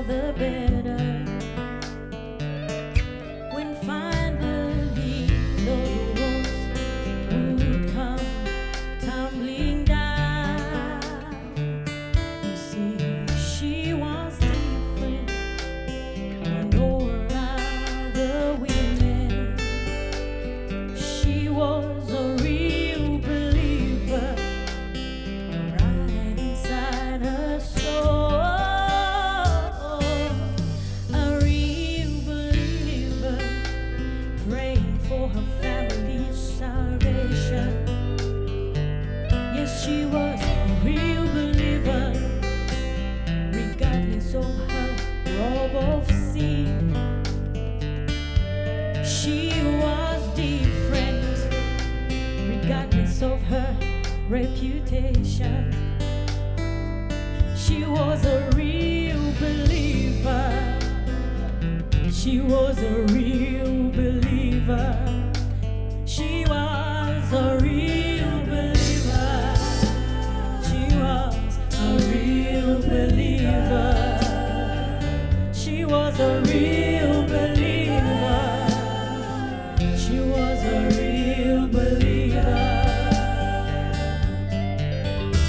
the better. When finally those walls would come tumbling down, you see, she was different than all other women. She was a real believer right inside her soul. A real believer praying for her family's salvation. Yes, she was a real believer regardless of her robe of sin. She was different regardless of her reputation. She was a real believer. She was a real believer. She was a real believer. She was a real believer. She was a real believer. She was a real believer.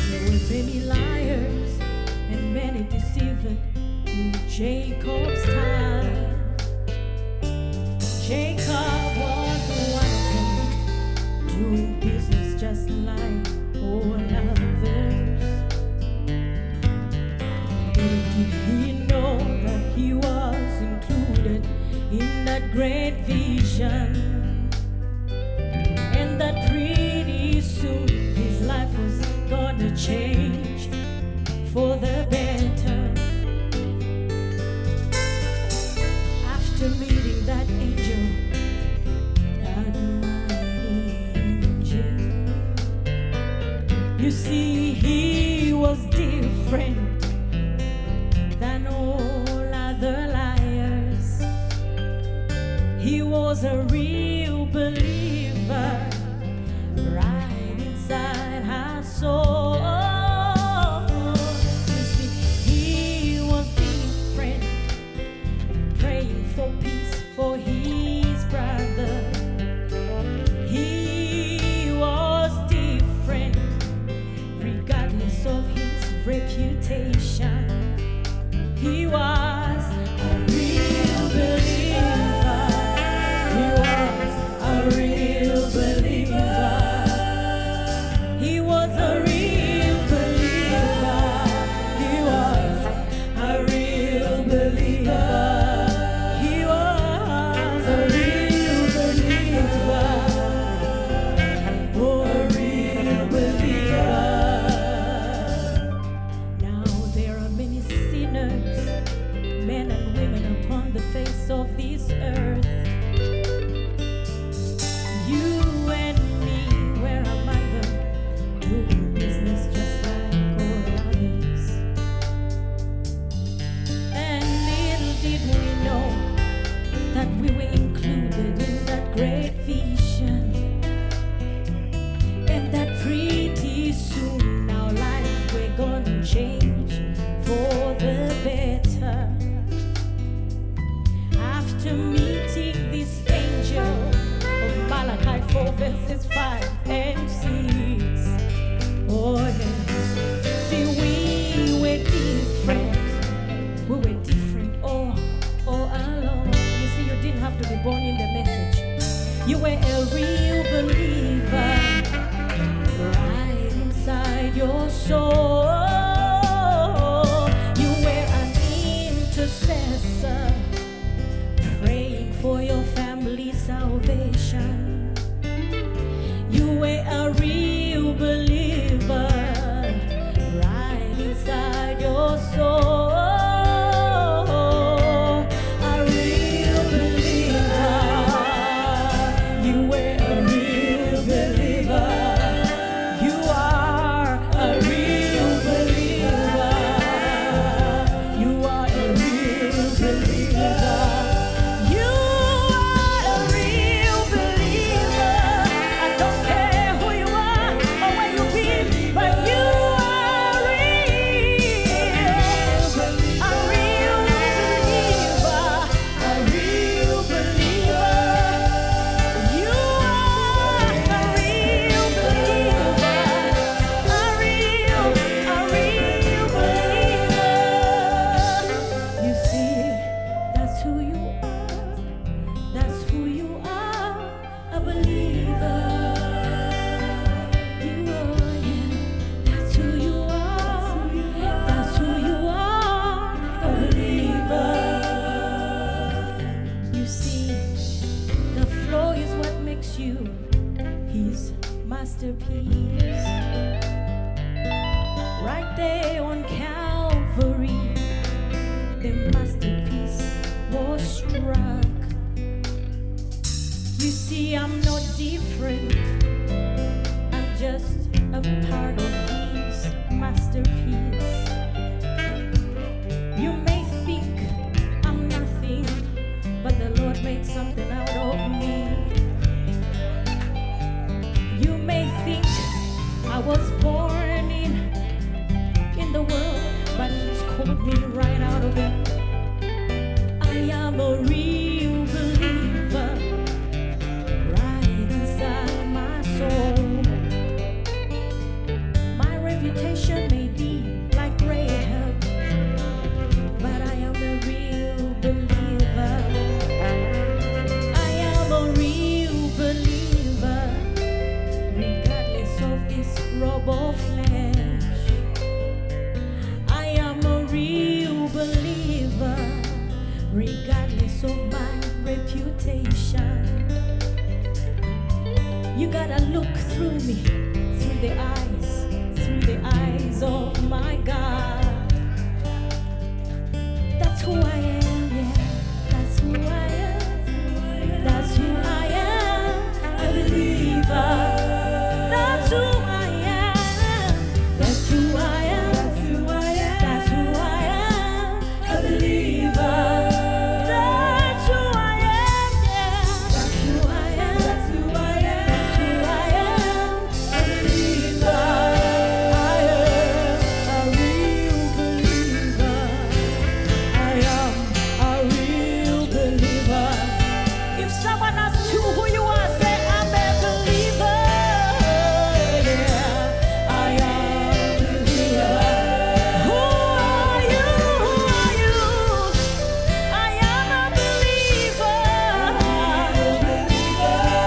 There were many liars and many deceivers in Jacob's time. Jacob was one of them, doing business just like all others. Little did he know that he was included in that great vision, and that pretty soon his life was gonna change for the better. After meeting that angel, that mighty angel, you see, he was different than all other liars. He was a real believer right inside her soul. You see, he was different, praying for peace for his brother. He was different regardless of his reputation. He was a real believer. He was a real believer. He was a real believer. He was a real believer. He was a real believer. Oh, a real believer. Now there are many sinners, men and women upon the face of this earth. You and me were among them, doing business just like all others. And little did we know that we were included in that great vision, and that pretty soon our lives were gonna change for the better. After meeting this angel of Malachi 4 verses 5 and 6, oh yes, see, we were different. We were different all along. You see, you didn't have to be born in the message. You were a real believer right inside your soul. You were an intercessor praying for your family's salvation. You were a real believer right inside your soul. A real believer. You were a You may think I'm nothing, but the Lord made something out of me. You may think I was born in the world, but He's called me right out of it. I am a real believer, right inside my soul. My reputation may be like Rahab, but I am a real believer. I am a real believer, regardless of this robe of flesh. I am a real believer, regardless of my reputation. You gotta look through me, through the eyes of my God. That's who I am, yeah. That's who I am. That's who I am, a believer. That's who I am. That's who I am. That's who I am. That's who I am, a believer. That's who I am, yeah. That's who I am. That's who I am. That's who I am, a believer. I am a real believer. I am a real believer. If someone asks you who you are, say I'm a believer. Yeah, I am a believer. Who are you? Who are you? I am a believer.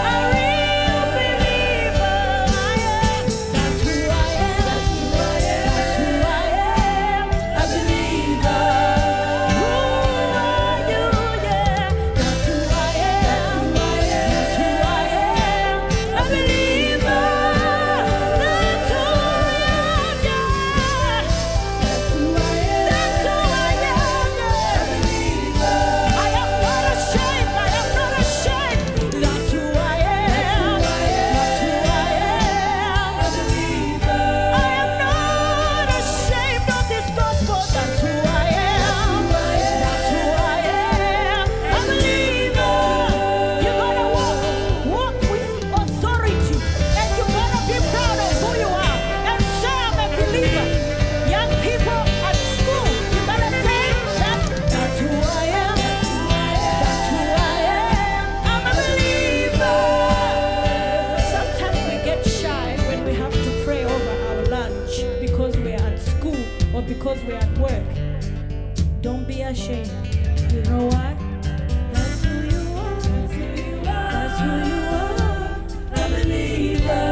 A real believer. I am. That's who I am. That's who I am. That's who I am. A believer. Who are you? Yeah. That's who I am. That's who I am. A believer. That's who I am. Yeah. That's who I am. That's who I am. Yeah. A believer. I am not ashamed. I am not ashamed. That's who I am. That's who I am. A believer. I am not ashamed of this gospel. That's who I am. That's who I am. A believer. You're gonna walk with authority, and you're gonna be proud of who you are, and say I'm a believer. Young people at school, you gotta say that. That's who I am. That's who I am. I'm a believer. Sometimes we get shy when we have to pray over our lunch because we're at school or because we're at work. Don't be ashamed. You know why? That's who you are. That's who you are. That's who you are. A believer.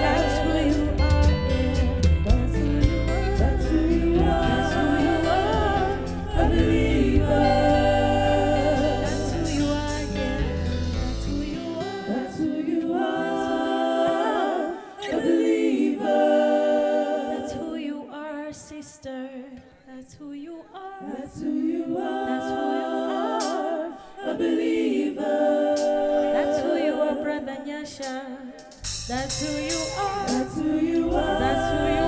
That's who you are. Yeah. That's who you are. That's who you are. That's who you are. A believer. That's who you are. Yeah. That's who you are. That's who you are. A believer. That's who you are, sister. That's who you are. That's who you are. That's who you are. A believer. That's who you are, brother Nyasha. That's who you are. That's who you are. That's who you